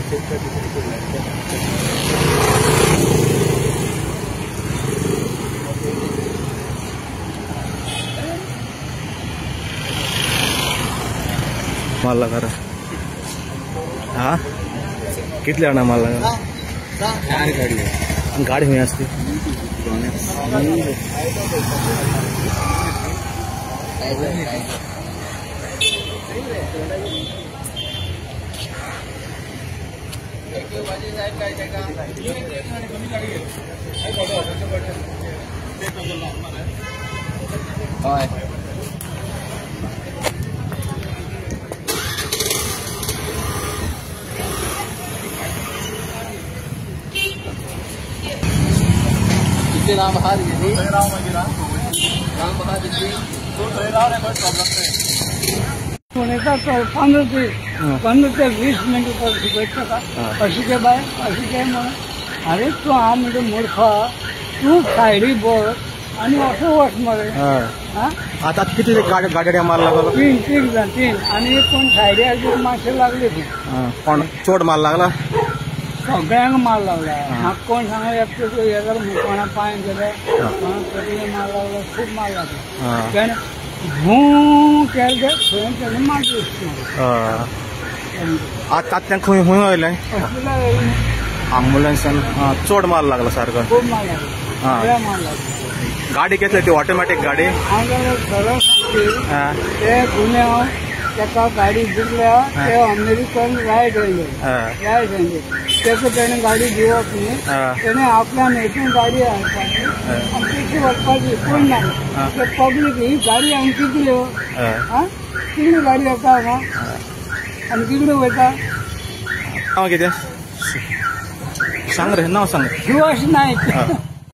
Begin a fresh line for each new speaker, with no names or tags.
माल लगा रहा हाँ कितले आणा माल लगा गाड़ी में असते
राम बहा दीजिए राम बहा दीजिए तो 15 से 20 मिनट बैठता था अशी के बाय अशी काय म्हणून अरे तू हा म्हणजे मूर्ख तू सायडी बोल आणि असं वाट मरे
आता किती गाड्या माल लागला
तीन आणि कोण सायडी आली मासे लागले
कोण चोड माल लागला
सगळ्यांक माल लागला म्हाका कोण सांगा याचा मुकोणा पांय गेले कधी माल लागला खूप माल लागला कारण भू केले थंय माल
आता खंय खंय वयलें आंबुलन्सान चोड माल लागला सारको
खूप माल लागला माल लागला
गाडी घेतली ती ऑटोमॅटिक गाडी
हांवें सरळ सांगली ते गुन्हे त्याका गाडी बुकल्या ते अमेरिकन रायड आयले त्याचं त्याने गाडी दिवप न्ही त्याने आपल्या हेतून गाडी हाडपाची आनी तिची वचपाची कोण ना ते पब्लीक ही गाडी हांवें कितल्यो कितली गाडी येता हांगा आनी कितले वयता
नांव कितें सांग रे नांव सांग
सुभाष नायक